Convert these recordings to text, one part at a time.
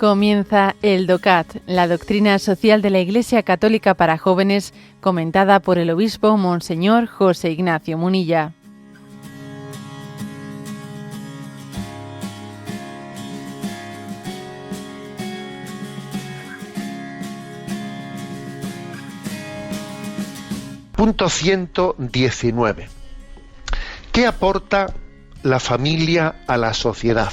Comienza el DOCAT, la doctrina social de la Iglesia Católica para jóvenes, comentada por el obispo Monseñor José Ignacio Munilla. Punto 119. ¿Qué aporta la familia a la sociedad?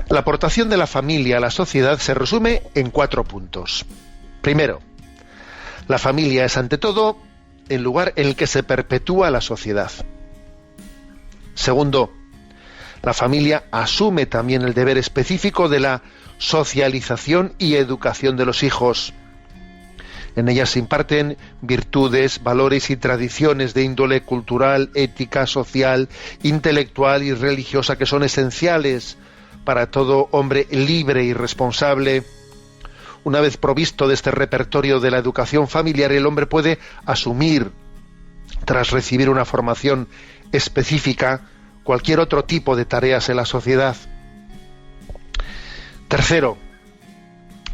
La aportación de la familia a la sociedad se resume en 4 puntos. Primero, la familia es ante todo el lugar en el que se perpetúa la sociedad. Segundo, la familia asume también el deber específico de la socialización y educación de los hijos. En ella se imparten virtudes, valores y tradiciones de índole cultural, ética, social, intelectual y religiosa que son esenciales para todo hombre libre y responsable. Una vez provisto de este repertorio de la educación familiar, el hombre puede asumir, tras recibir una formación específica, cualquier otro tipo de tareas en la sociedad. Tercero,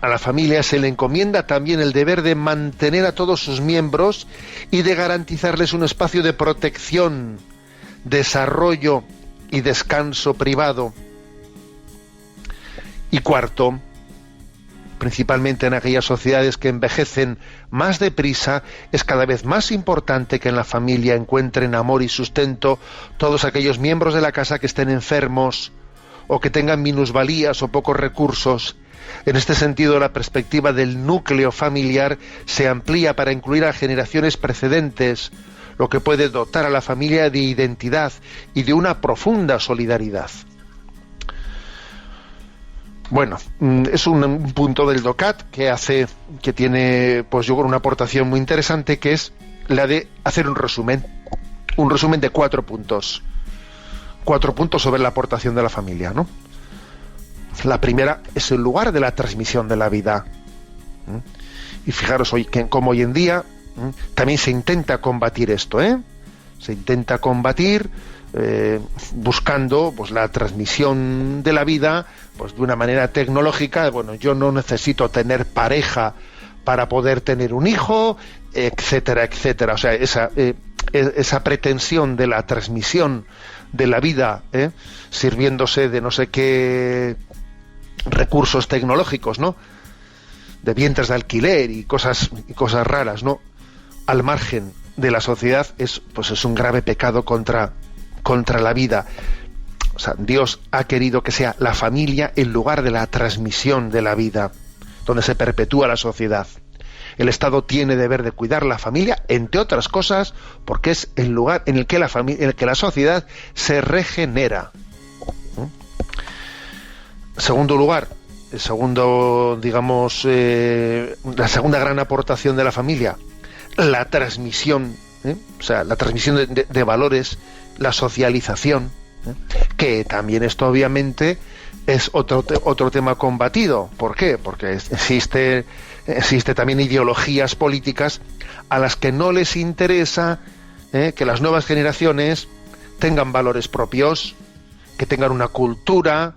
a la familia se le encomienda también el deber de mantener a todos sus miembros y de garantizarles un espacio de protección, desarrollo y descanso privado. Y cuarto, principalmente en aquellas sociedades que envejecen más deprisa, es cada vez más importante que en la familia encuentren amor y sustento todos aquellos miembros de la casa que estén enfermos o que tengan minusvalías o pocos recursos. En este sentido, la perspectiva del núcleo familiar se amplía para incluir a generaciones precedentes, lo que puede dotar a la familia de identidad y de una profunda solidaridad. Bueno, es un punto del DOCAT que tiene, pues yo creo, una aportación muy interesante, que es la de hacer un resumen de 4 puntos. 4 puntos sobre la aportación de la familia, ¿no? La primera es el lugar de la transmisión de la vida. Y fijaros cómo hoy en día también se intenta combatir esto, Se intenta combatir buscando pues la transmisión de la vida pues de una manera tecnológica. Bueno, yo no necesito tener pareja para poder tener un hijo, etcétera, etcétera. O sea, esa pretensión de la transmisión de la vida, sirviéndose de no sé qué recursos tecnológicos, ¿no? De vientres de alquiler y cosas raras, ¿no? Al margen de la sociedad es un grave pecado contra la vida. O sea, Dios ha querido que sea la familia el lugar de la transmisión de la vida, donde se perpetúa la sociedad. El Estado tiene deber de cuidar la familia, entre otras cosas, porque es el lugar en el que la sociedad se regenera. Segundo lugar, la segunda gran aportación de la familia, la transmisión, la transmisión de valores, la socialización, que también esto obviamente es otro tema combatido. ¿Por qué? Porque existe también ideologías políticas a las que no les interesa que las nuevas generaciones tengan valores propios, que tengan una cultura,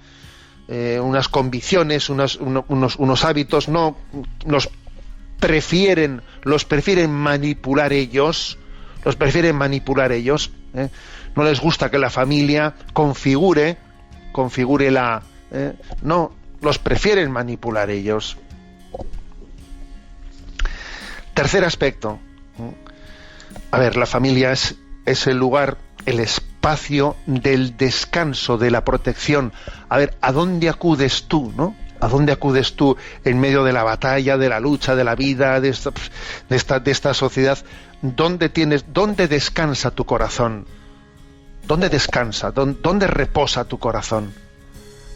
unas convicciones, unos hábitos. No los prefieren manipular ellos. No les gusta que la familia configure la... no, los prefieren manipular ellos. Tercer aspecto. A ver, la familia es el lugar, el espacio del descanso, de la protección. A ver, ¿a dónde acudes tú, no? ¿A dónde acudes tú en medio de la batalla, de la lucha, de la vida, de esta sociedad? ¿Dónde descansa tu corazón? ¿Dónde descansa? ¿Dónde reposa tu corazón?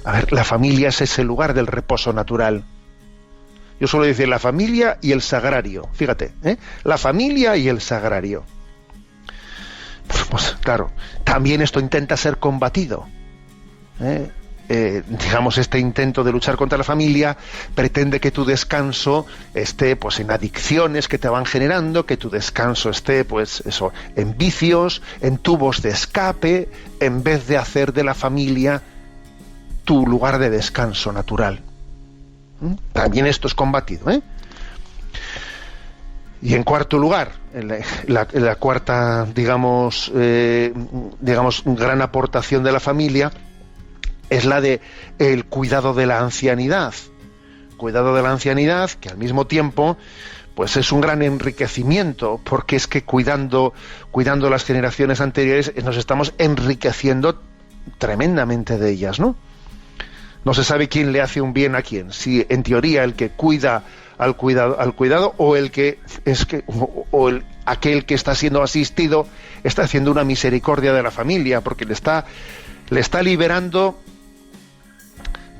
A ver, la familia es ese lugar del reposo natural. Yo suelo decir la familia y el sagrario. Fíjate, la familia y el sagrario. Pues claro, también esto intenta ser combatido. Digamos, este intento de luchar contra la familia pretende que tu descanso esté pues en adicciones que te van generando, que tu descanso esté pues eso, en vicios, en tubos de escape, en vez de hacer de la familia tu lugar de descanso natural. También esto es combatido, ¿eh? Y en cuarto lugar, la cuarta, digamos, gran aportación de la familia es la de el cuidado de la ancianidad. Cuidado de la ancianidad, que al mismo tiempo pues es un gran enriquecimiento, porque es que cuidando las generaciones anteriores nos estamos enriqueciendo tremendamente de ellas, ¿no? No se sabe quién le hace un bien a quién, si en teoría el que cuida al cuidado o aquel que está siendo asistido está haciendo una misericordia de la familia, porque le está liberando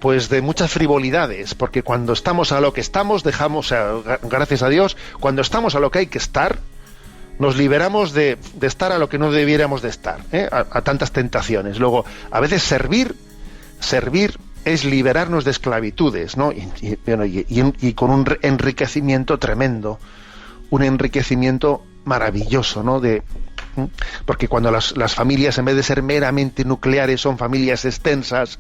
pues de muchas frivolidades, porque cuando estamos a lo que estamos, gracias a Dios, cuando estamos a lo que hay que estar, nos liberamos de estar a lo que no debiéramos de estar, a tantas tentaciones. Luego, a veces servir es liberarnos de esclavitudes, ¿no? Y con un enriquecimiento tremendo, un enriquecimiento maravilloso, ¿no? Porque cuando las familias, en vez de ser meramente nucleares, son familias extensas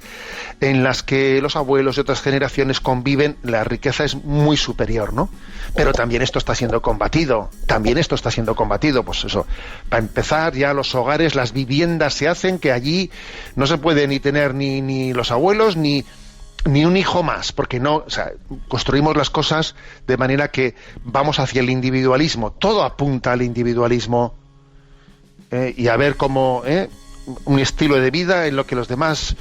en las que los abuelos y otras generaciones conviven, la riqueza es muy superior, ¿no? Pero también esto está siendo combatido, pues eso, para empezar ya los hogares, las viviendas se hacen que allí no se puede ni tener ni los abuelos ni un hijo más, porque no, o sea, construimos las cosas de manera que vamos hacia el individualismo, todo apunta al individualismo. Y a ver cómo un estilo de vida en los que los demás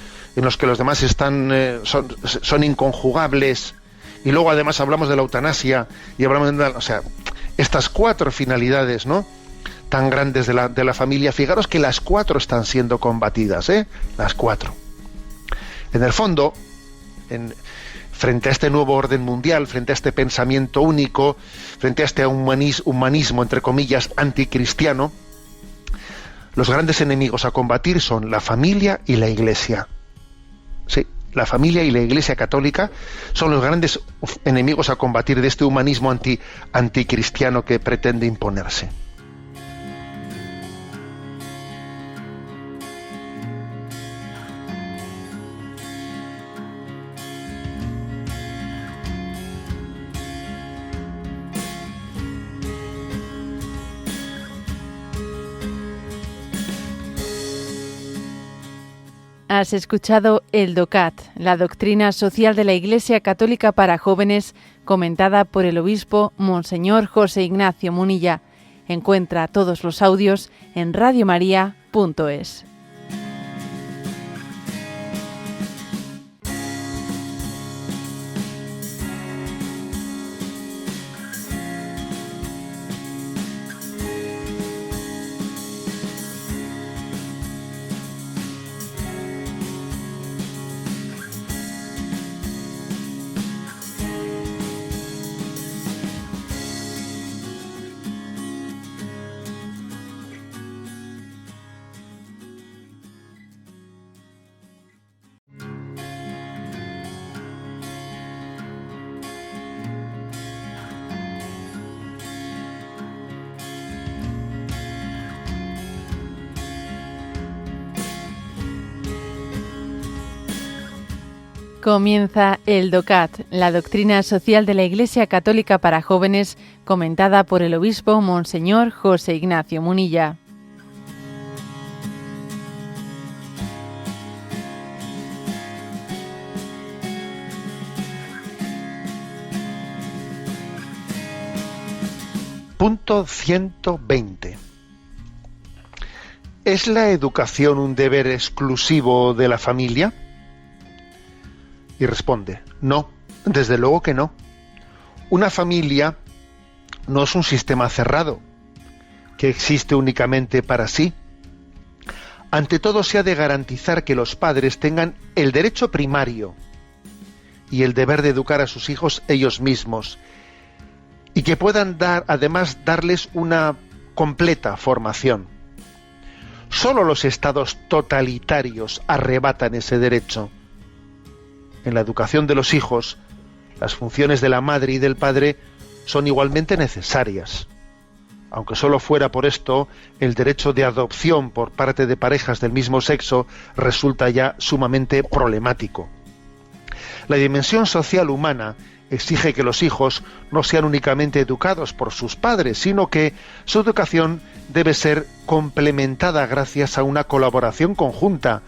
están son inconjugables, y luego además hablamos de la eutanasia y hablamos estas cuatro finalidades, ¿no?, tan grandes de la familia. Fijaros que las cuatro están siendo combatidas, las cuatro. En el fondo, frente a este nuevo orden mundial, frente a este pensamiento único, frente a este humanismo entre comillas anticristiano, los grandes enemigos a combatir son la familia y la Iglesia. Sí, la familia y la Iglesia católica son los grandes enemigos a combatir de este humanismo anticristiano que pretende imponerse. Has escuchado el DOCAT, la doctrina social de la Iglesia Católica para jóvenes, comentada por el obispo Monseñor José Ignacio Munilla. Encuentra todos los audios en radiomaria.es. Comienza el DOCAT, la doctrina social de la Iglesia Católica para jóvenes, comentada por el obispo Monseñor José Ignacio Munilla. Punto 120. ¿Es la educación un deber exclusivo de la familia? Y responde, no, desde luego que no. Una familia no es un sistema cerrado, que existe únicamente para sí. Ante todo se ha de garantizar que los padres tengan el derecho primario y el deber de educar a sus hijos ellos mismos, y que puedan además darles una completa formación. Solo los estados totalitarios arrebatan ese derecho. En la educación de los hijos, las funciones de la madre y del padre son igualmente necesarias. aunque solo fuera por esto, el derecho de adopción por parte de parejas del mismo sexo resulta ya sumamente problemático. La dimensión social humana exige que los hijos no sean únicamente educados por sus padres, sino que su educación debe ser complementada gracias a una colaboración conjunta,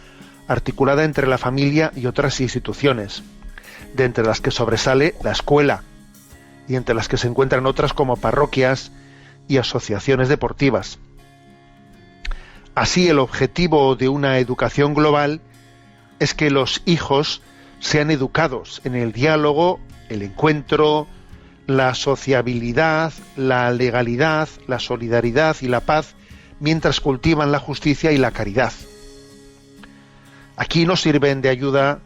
articulada entre la familia y otras instituciones, de entre las que sobresale la escuela, y entre las que se encuentran otras como parroquias y asociaciones deportivas. Así, el objetivo de una educación global es que los hijos sean educados en el diálogo, el encuentro, la sociabilidad, la legalidad, la solidaridad y la paz, mientras cultivan la justicia y la caridad. Aquí no sirven de ayuda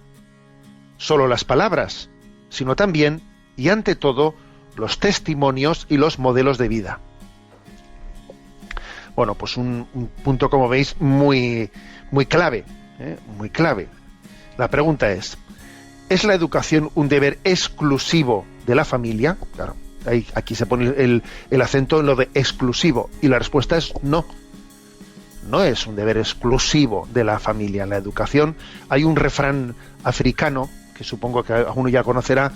solo las palabras, sino también, y ante todo, los testimonios y los modelos de vida. Bueno, pues un punto, como veis, muy clave, muy clave. La pregunta es la educación un deber exclusivo de la familia? Claro, aquí se pone el acento en lo de exclusivo, y la respuesta es no. No es un deber exclusivo de la familia. La educación, hay un refrán africano, que supongo que alguno ya conocerá,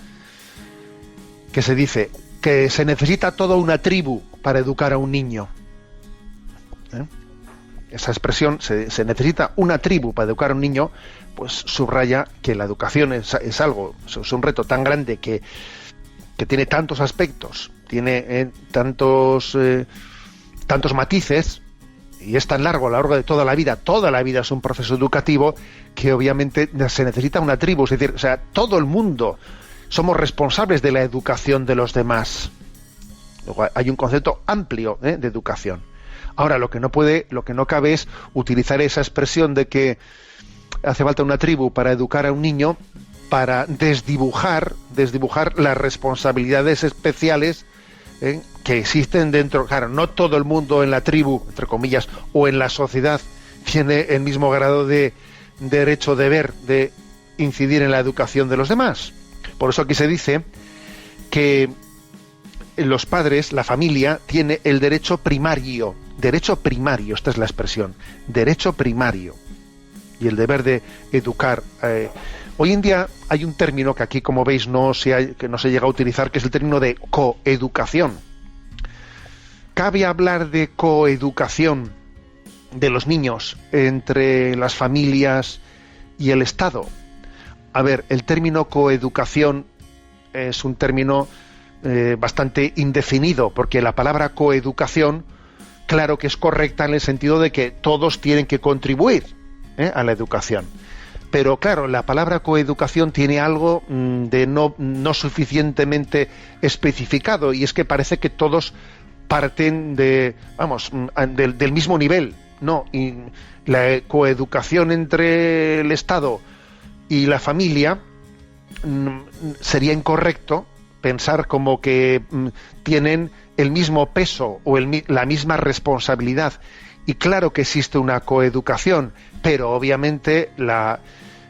que se dice que se necesita toda una tribu para educar a un niño. Esa expresión, se necesita una tribu para educar a un niño, pues subraya que la educación es algo, es un reto tan grande que tiene tantos aspectos, tiene tantos matices, y es tan largo a lo largo de toda la vida es un proceso educativo, que obviamente se necesita una tribu, es decir, o sea, todo el mundo somos responsables de la educación de los demás. Luego hay un concepto amplio de educación. Ahora, lo que no cabe es utilizar esa expresión de que hace falta una tribu para educar a un niño, para desdibujar las responsabilidades especiales que existen dentro. Claro, no todo el mundo en la tribu, entre comillas, o en la sociedad tiene el mismo grado de derecho, deber de incidir en la educación de los demás. Por eso aquí se dice que los padres, la familia, tiene el derecho primario, esta es la expresión, derecho primario, y el deber de educar. Hoy en día hay un término que aquí, como veis, que no se llega a utilizar, que es el término de coeducación. ¿Cabe hablar de coeducación de los niños entre las familias y el Estado? A ver, el término coeducación es un término bastante indefinido, porque la palabra coeducación, claro que es correcta en el sentido de que todos tienen que contribuir a la educación. Pero claro, la palabra coeducación tiene algo de no suficientemente especificado, y es que parece que todos parten del mismo nivel. No, y la coeducación entre el Estado y la familia sería incorrecto pensar como que tienen el mismo peso o la misma responsabilidad. Y claro que existe una coeducación, pero obviamente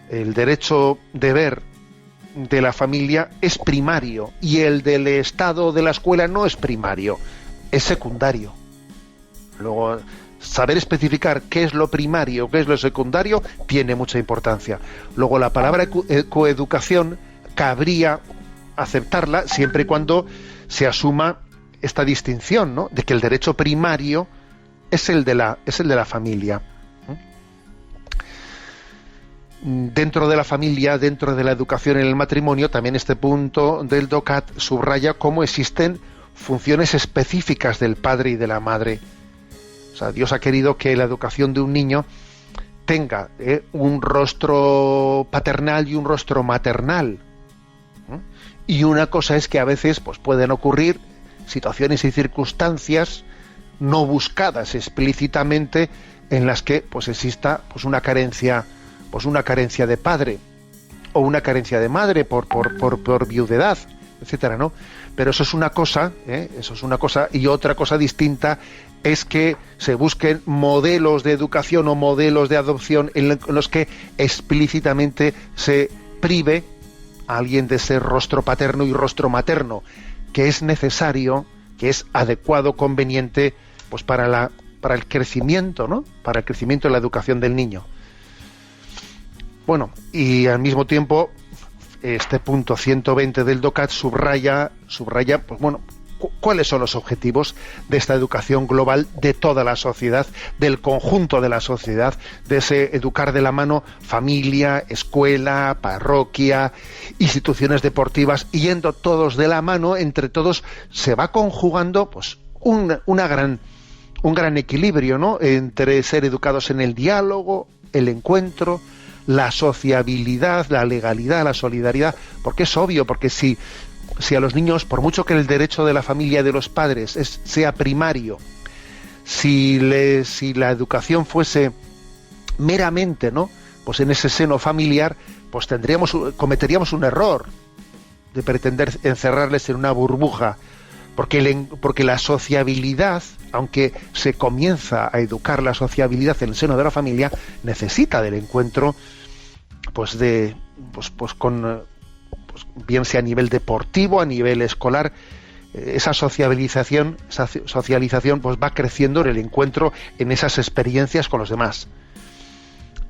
el derecho deber de la familia es primario, y el del Estado, de la escuela, no es primario, es secundario. Luego, saber especificar qué es lo primario, qué es lo secundario, tiene mucha importancia. Luego, la palabra coeducación cabría aceptarla siempre y cuando se asuma esta distinción, ¿no?, de que el derecho primario es el de la familia. Dentro de la familia, dentro de la educación en el matrimonio, también este punto del DOCAT subraya cómo existen funciones específicas del padre y de la madre. O sea, Dios ha querido que la educación de un niño tenga un rostro paternal y un rostro maternal. Y una cosa es que a veces pues pueden ocurrir situaciones y circunstancias no buscadas explícitamente, en las que pues exista pues una carencia de padre o una carencia de madre por viudedad, etcétera, ¿no? Pero eso es una cosa, y otra cosa distinta es que se busquen modelos de educación o modelos de adopción en los que explícitamente se prive a alguien de ser rostro paterno y rostro materno, que es necesario que es adecuado, conveniente, pues para el crecimiento, ¿no? Para el crecimiento y la educación del niño. Bueno, y al mismo tiempo, este punto 120 del DOCAT subraya, pues bueno, cuáles son los objetivos de esta educación global de toda la sociedad, del conjunto de la sociedad, de ese educar de la mano familia, escuela, parroquia, instituciones deportivas, y yendo todos de la mano, entre todos se va conjugando pues un gran equilibrio, ¿no? Entre ser educados en el diálogo, el encuentro, la sociabilidad, la legalidad, la solidaridad, porque es obvio, porque si a los niños, por mucho que el derecho de la familia y de los padres sea primario, si la educación fuese meramente, ¿no?, pues en ese seno familiar, pues cometeríamos un error de pretender encerrarles en una burbuja, porque la sociabilidad, aunque se comienza a educar la sociabilidad en el seno de la familia, necesita del encuentro, pues bien sea a nivel deportivo, a nivel escolar. Esa socialización pues va creciendo en el encuentro, en esas experiencias con los demás,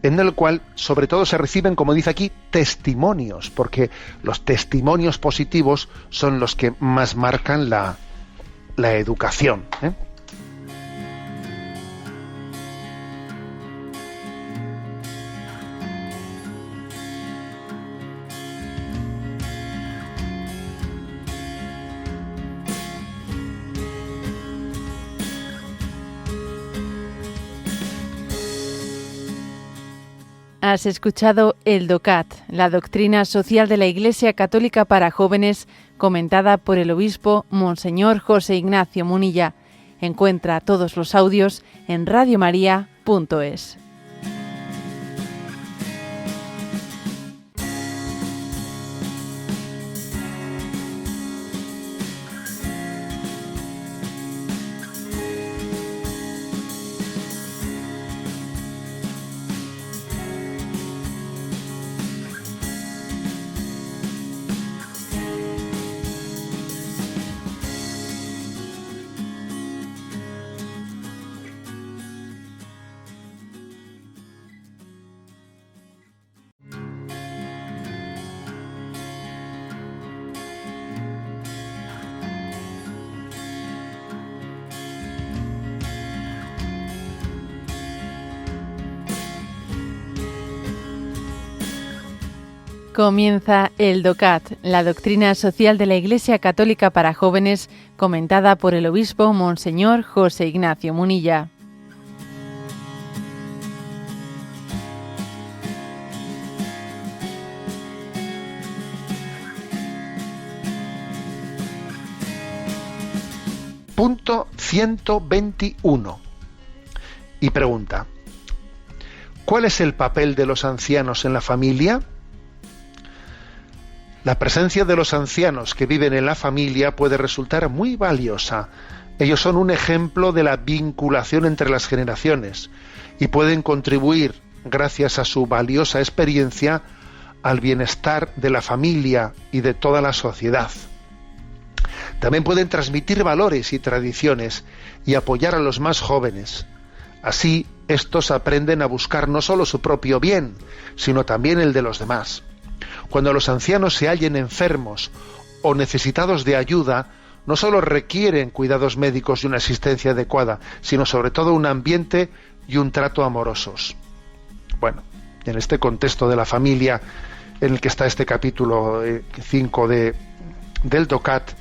en el cual sobre todo se reciben, como dice aquí, testimonios, porque los testimonios positivos son los que más marcan la educación, ¿eh? Has escuchado el DOCAT, la doctrina social de la Iglesia Católica para jóvenes, comentada por el obispo Monseñor José Ignacio Munilla. Encuentra todos los audios en radiomaria.es. Comienza el DOCAT, la doctrina social de la Iglesia Católica para jóvenes, comentada por el obispo Monseñor José Ignacio Munilla. Punto 121. Y pregunta: ¿cuál es el papel de los ancianos en la familia? La presencia de los ancianos que viven en la familia puede resultar muy valiosa. Ellos son un ejemplo de la vinculación entre las generaciones y pueden contribuir, gracias a su valiosa experiencia, al bienestar de la familia y de toda la sociedad. También pueden transmitir valores y tradiciones y apoyar a los más jóvenes. Así, estos aprenden a buscar no solo su propio bien, sino también el de los demás. Cuando los ancianos se hallen enfermos o necesitados de ayuda, no solo requieren cuidados médicos y una asistencia adecuada, sino sobre todo un ambiente y un trato amorosos. Bueno, en este contexto de la familia en el que está este capítulo 5 del DOCAT,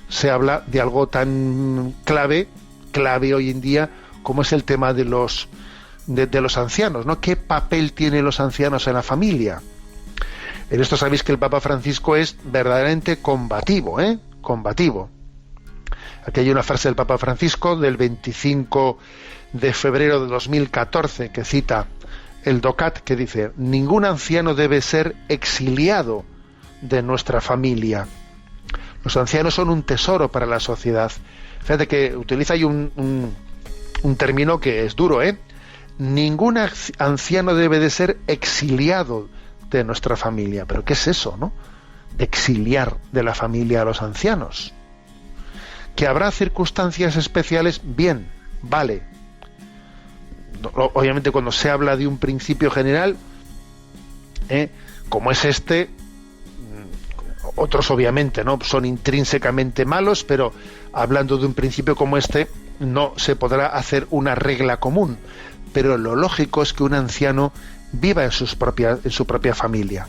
se habla de algo tan clave hoy en día como es el tema de los ancianos, ¿no? ¿Qué papel tienen los ancianos en la familia? En esto sabéis que el Papa Francisco es verdaderamente combativo, ¿eh? Combativo. Aquí hay una frase del Papa Francisco del 25 de febrero de 2014 que cita el DOCAT, que dice: ningún anciano debe ser exiliado de nuestra familia. Los ancianos son un tesoro para la sociedad. Fíjate que utiliza ahí un término que es duro, ¿eh? Ningún anciano debe de ser exiliado de nuestra familia. ¿Pero qué es eso, no? Exiliar de la familia a los ancianos. ¿Que habrá circunstancias especiales? Bien, vale. Obviamente cuando se habla de un principio general, como es este, otros obviamente no son intrínsecamente malos, pero hablando de un principio como este, no se podrá hacer una regla común. Pero lo lógico es que un anciano viva en su propia familia.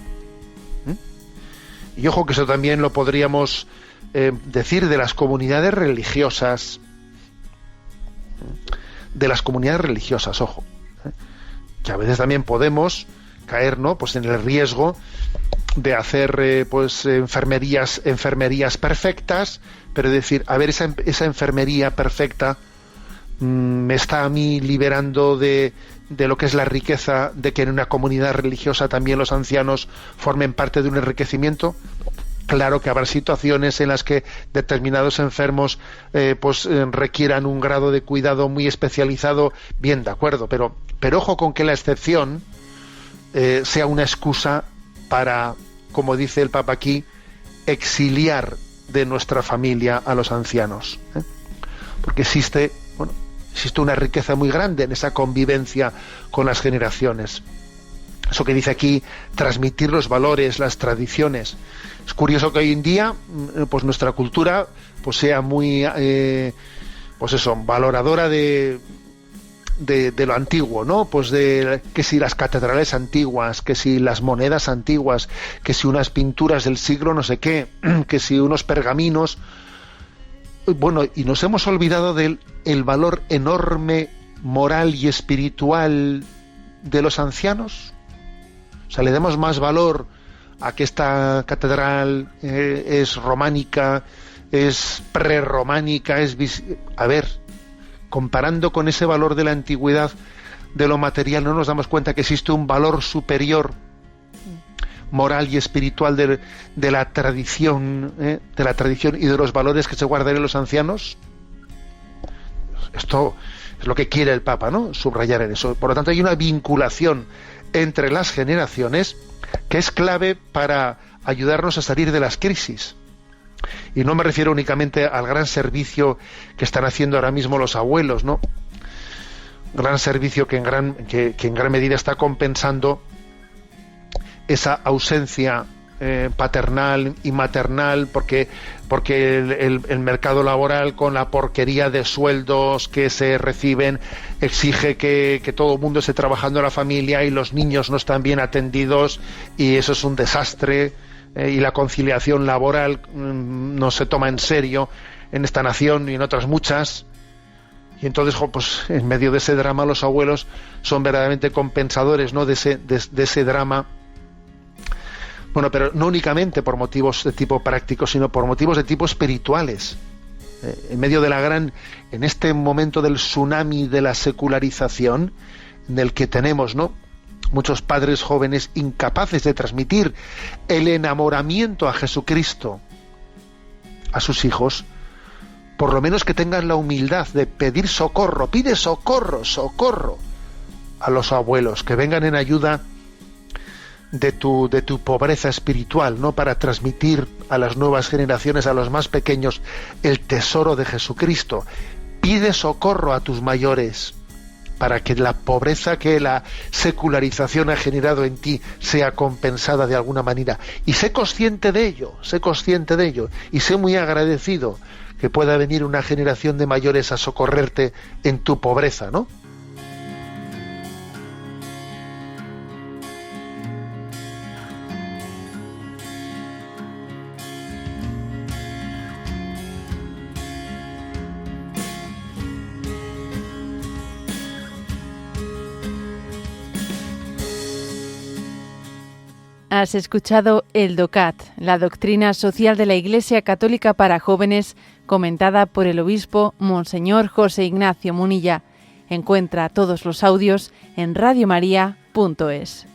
Y ojo que eso también lo podríamos decir de las comunidades religiosas. De las comunidades religiosas, ojo. Que a veces también podemos caer, ¿no?, pues en el riesgo de hacer pues enfermerías perfectas, pero decir, a ver, esa enfermería perfecta me está a mí liberando de lo que es la riqueza de que en una comunidad religiosa también los ancianos formen parte de un enriquecimiento. Claro que habrá situaciones en las que determinados enfermos requieran un grado de cuidado muy especializado, bien, de acuerdo, pero ojo con que la excepción sea una excusa para, como dice el Papa aquí, exiliar de nuestra familia a los ancianos, porque existe una riqueza muy grande en esa convivencia con las generaciones. Eso que dice aquí, transmitir los valores, las tradiciones. Es curioso que hoy en día, pues nuestra cultura pues sea muy, valoradora de lo antiguo, ¿no? Pues de que si las catedrales antiguas, que si las monedas antiguas, que si unas pinturas del siglo no sé qué, que si unos pergaminos. Bueno, y nos hemos olvidado del valor enorme moral y espiritual de los ancianos. O sea, le damos más valor a que esta catedral es románica, es prerrománica, a ver, comparando con ese valor de la antigüedad de lo material, no nos damos cuenta que existe un valor superior moral y espiritual de la tradición y de los valores que se guardan en los ancianos. Esto es lo que quiere el Papa, ¿no?, subrayar en eso. Por lo tanto, hay una vinculación entre las generaciones que es clave para ayudarnos a salir de las crisis. Y no me refiero únicamente al gran servicio que están haciendo ahora mismo los abuelos, ¿no? Gran servicio que en gran medida está compensando esa ausencia paternal y maternal, porque el mercado laboral, con la porquería de sueldos que se reciben, exige que todo el mundo esté trabajando en la familia y los niños no están bien atendidos, y eso es un desastre, y la conciliación laboral no se toma en serio en esta nación y en otras muchas. Y entonces, pues en medio de ese drama, los abuelos son verdaderamente compensadores, ¿no?, de ese drama. Bueno, pero no únicamente por motivos de tipo práctico, sino por motivos de tipo espirituales. En medio de en este momento del tsunami de la secularización, en el que tenemos, ¿no?, muchos padres jóvenes incapaces de transmitir el enamoramiento a Jesucristo a sus hijos, por lo menos que tengan la humildad de pedir socorro, pide socorro a los abuelos, que vengan en ayuda de tu pobreza espiritual, ¿no?, para transmitir a las nuevas generaciones, a los más pequeños, el tesoro de Jesucristo. Pide socorro a tus mayores, para que la pobreza que la secularización ha generado en ti sea compensada de alguna manera. Y sé consciente de ello, y sé muy agradecido que pueda venir una generación de mayores a socorrerte en tu pobreza, ¿no? Has escuchado el DOCAT, la doctrina social de la Iglesia Católica para jóvenes, comentada por el obispo Monseñor José Ignacio Munilla. Encuentra todos los audios en radiomaria.es.